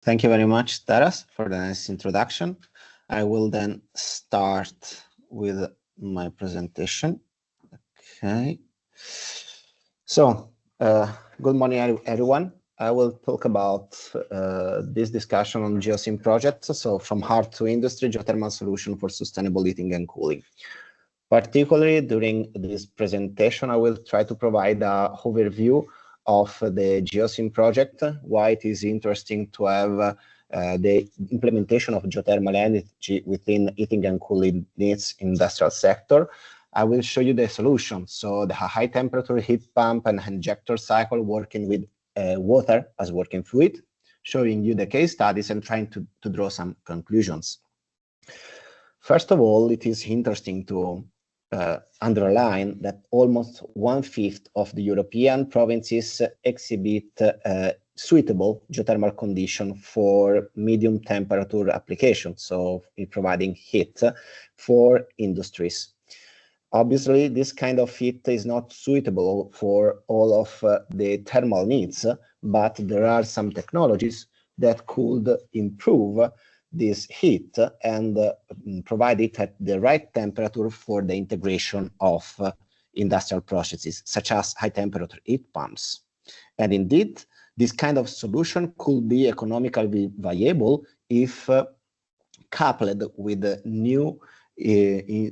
Thank you very much, Taras, for the nice introduction. I will then start with my presentation. Okay. So, good morning, everyone. I will talk about this discussion on GeoSim project. So, from heart to industry, geothermal solution for sustainable heating and cooling. Particularly during this presentation, I will try to provide an overview of the GeoSim project, why it is interesting to have the implementation of geothermal energy within heating and cooling needs industrial sector. I will show you the solution. So the high temperature heat pump and injector cycle working with water as working fluid, showing you the case studies and trying to draw some conclusions. First of all, it is interesting to underline that almost 1/5 of the European provinces exhibit suitable geothermal condition for medium temperature applications, so in providing heat for industries. Obviously, this kind of heat is not suitable for all of the thermal needs, but there are some technologies that could improve this heat and provide it at the right temperature for the integration of industrial processes, such as high temperature heat pumps. And indeed, this kind of solution could be economically viable if coupled with new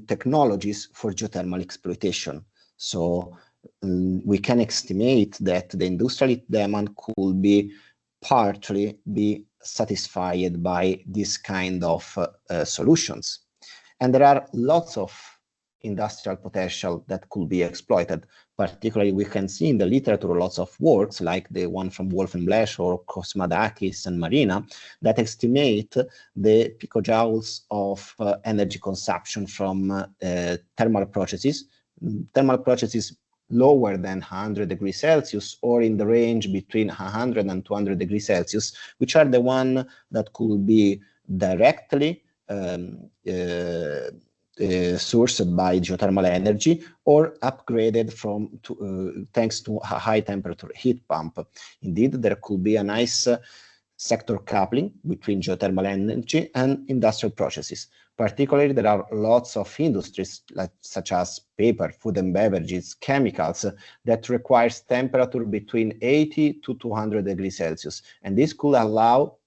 technologies for geothermal exploitation. So we can estimate that the industrial demand could be partly be satisfied by this kind of solutions. And there are lots of industrial potential that could be exploited. Particularly, we can see in the literature lots of works like the one from Wolf and Blesch or Kosmadakis and Marina that estimate the picojoules of energy consumption from thermal processes. Thermal processes lower than 100 degrees Celsius or in the range between 100 and 200 degrees Celsius, which are the one that could be directly sourced by geothermal energy or upgraded from thanks to a high temperature heat pump. Indeed, there could be a nice sector coupling between geothermal energy and industrial processes. Particularly, there are lots of industries such as paper, food and beverages, chemicals that requires temperature between 80 to 200 degrees Celsius. And this could allow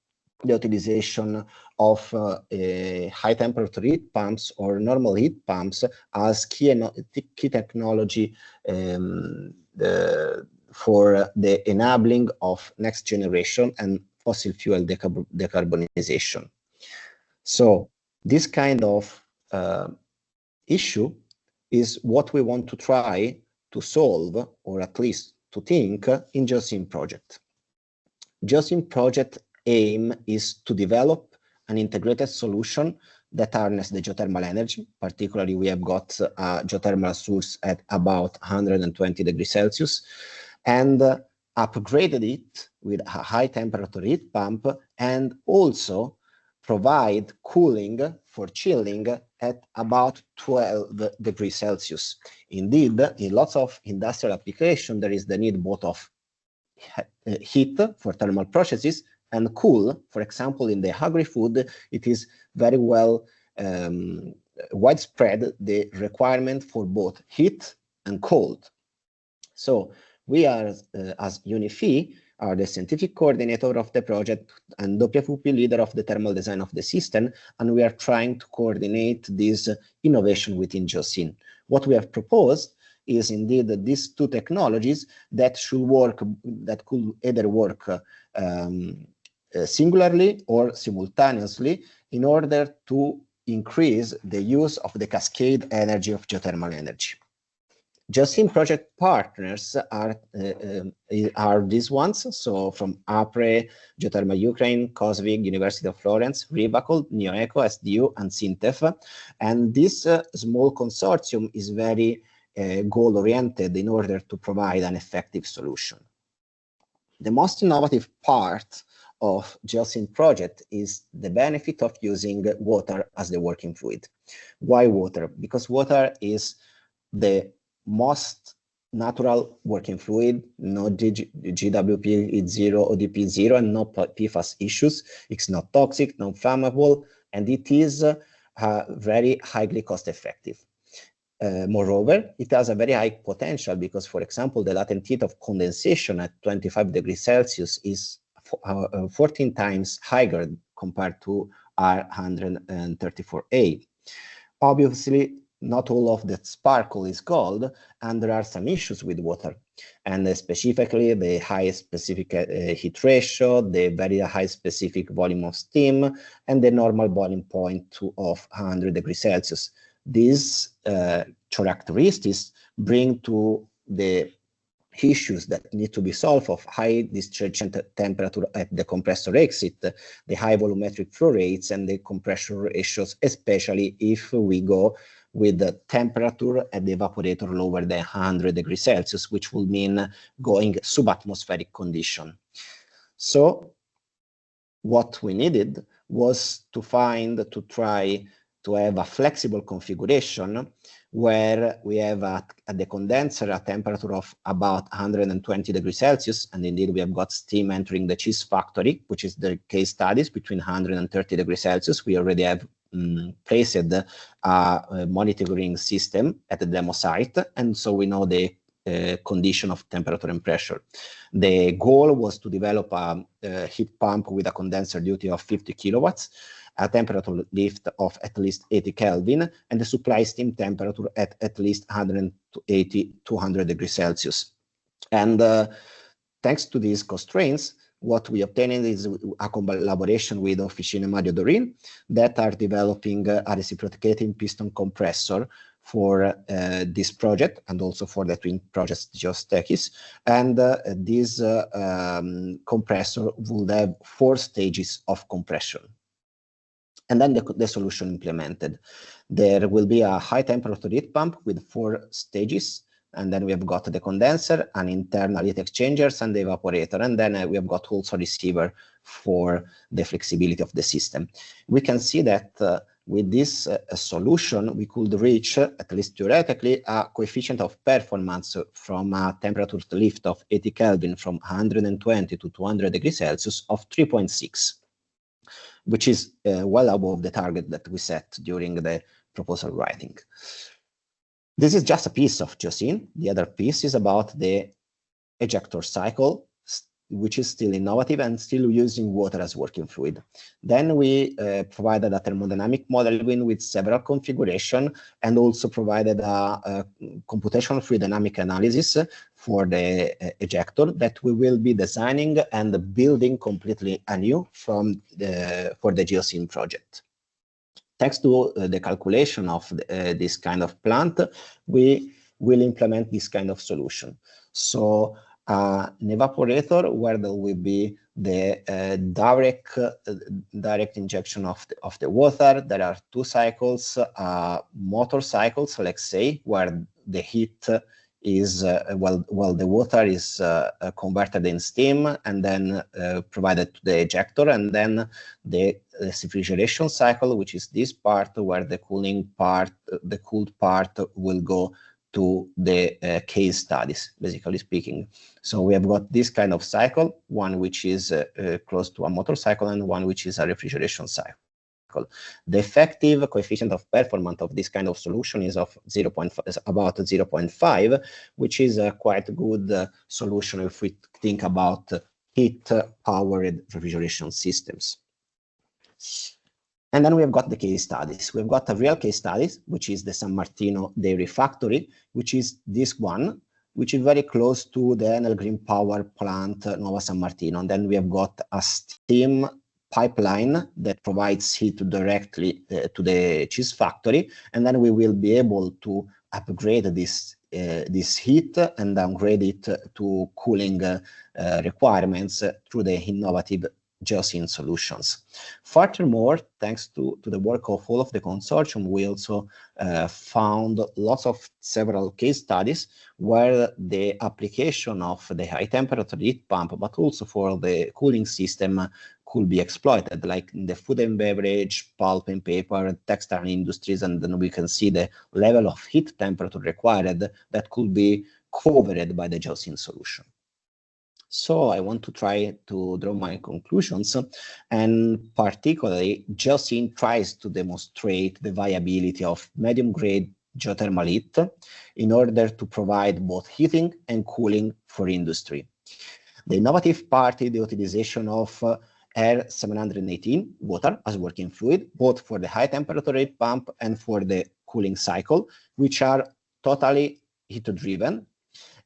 the utilization of high temperature heat pumps or normal heat pumps as key technology for the enabling of next generation and fossil fuel decarbonization. So this kind of issue is what we want to try to solve, or at least to think, in GeoSim project. GeoSim project aim is to develop an integrated solution that harness the geothermal energy. Particularly, we have got a geothermal source at about 120 degrees Celsius and upgraded it with a high temperature heat pump and also provide cooling for chilling at about 12 degrees Celsius. Indeed, in lots of industrial applications, there is the need both of heat for thermal processes and cool. For example, in the agri-food, it is very well widespread, the requirement for both heat and cold. So we are, as UNIFI, are the scientific coordinator of the project and WFUP leader of the thermal design of the system, and we are trying to coordinate this innovation within GeoSim. What we have proposed is indeed these two technologies that should work, that could either work singularly or simultaneously in order to increase the use of the cascade energy of geothermal energy. GeoSim project partners are these ones, so from APRE, Geothermal Ukraine, COSVIG, University of Florence, Ribacol, NeoEco, SDU, and SINTEF. And this small consortium is very goal-oriented in order to provide an effective solution. The most innovative part of GeoSim project is the benefit of using water as the working fluid. Why water? Because water is the most natural working fluid, no GWP 0, ODP 0, and no PFAS issues. It's not toxic, non flammable, and it is very highly cost effective. Moreover, it has a very high potential because, for example, the latent heat of condensation at 25 degrees Celsius is 14 times higher compared to R134A. Obviously, not all of the sparkle is gold, and there are some issues with water, and specifically the high specific heat ratio, the very high specific volume of steam, and the normal boiling point of 100 degrees Celsius. These characteristics bring to the issues that need to be solved of high discharge temperature at the compressor exit, the high volumetric flow rates, and the compression ratios, especially if we go with the temperature at the evaporator lower than 100 degrees Celsius, which will mean going subatmospheric condition. So what we needed was to try to have a flexible configuration where we have at the condenser a temperature of about 120 degrees Celsius, and indeed we have got steam entering the cheese factory, which is the case studies between 130 degrees Celsius. We already have placed a monitoring system at the demo site, and so we know the condition of temperature and pressure. The goal was to develop a heat pump with a condenser duty of 50 kilowatts, a temperature lift of at least 80 Kelvin, and the supply steam temperature at least 180, 200 degrees Celsius. And thanks to these constraints, what we obtained is a collaboration with Officine Mario Dorin that are developing a reciprocating piston compressor for this project and also for the twin projects Geostekis. And this compressor will have 4 stages of compression. And then the solution implemented. There will be a high temperature heat pump with 4 stages. And then we have got the condenser, an internal heat exchangers, and the evaporator. And then we have got also receiver for the flexibility of the system. We can see that with this solution, we could reach, at least theoretically, a coefficient of performance from a temperature lift of 80 Kelvin from 120 to 200 degrees Celsius of 3.6. which is well above the target that we set during the proposal writing. This is just a piece of geosyn. The other piece is about the ejector cycle, which is still innovative and still using water as working fluid. Then we provided a thermodynamic modeling with several configurations and also provided a computational fluid dynamic analysis for the ejector that we will be designing and building completely anew for the geosyn project. Thanks to the calculation of this kind of plant, we will implement this kind of solution. So an evaporator where there will be the direct injection of the water. There are 2 cycles, motor cycles, let's say, where the heat is, the water is converted in steam and then provided to the ejector, and then the refrigeration cycle, which is this part where the cooled part will go to the case studies, basically speaking. So we have got this kind of cycle, one which is close to a motorcycle and one which is a refrigeration cycle. The effective coefficient of performance of this kind of solution is of about 0.5, which is a quite good solution if we think about heat-powered refrigeration systems. And then we have got the case studies. We've got a real case studies, which is the San Martino dairy factory, which is this one, which is very close to the Enel Green Power plant, Nuova San Martino. And then we have got a steam pipeline that provides heat directly to the cheese factory. And then we will be able to upgrade this heat and downgrade it to cooling requirements through the innovative geosyn solutions. Furthermore, thanks to the work of all of the consortium, we also found lots of several case studies where the application of the high temperature heat pump, but also for the cooling system, could be exploited, like in the food and beverage, pulp and paper, textile industries, and then we can see the level of heat temperature required that could be covered by the geosyn solution. So I want to try to draw my conclusions, and particularly geosyn tries to demonstrate the viability of medium-grade geothermal heat in order to provide both heating and cooling for industry. The innovative part is the utilization of R718 water as working fluid, both for the high temperature heat pump and for the cooling cycle, which are totally heat-driven,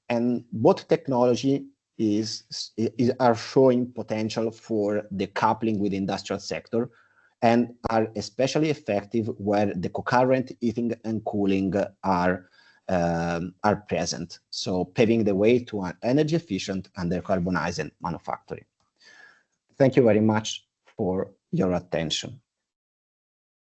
and both technology are showing potential for the coupling with the industrial sector, and are especially effective where the concurrent heating and cooling are present, so paving the way to an energy efficient and decarbonized manufacturing. Thank you very much for your attention.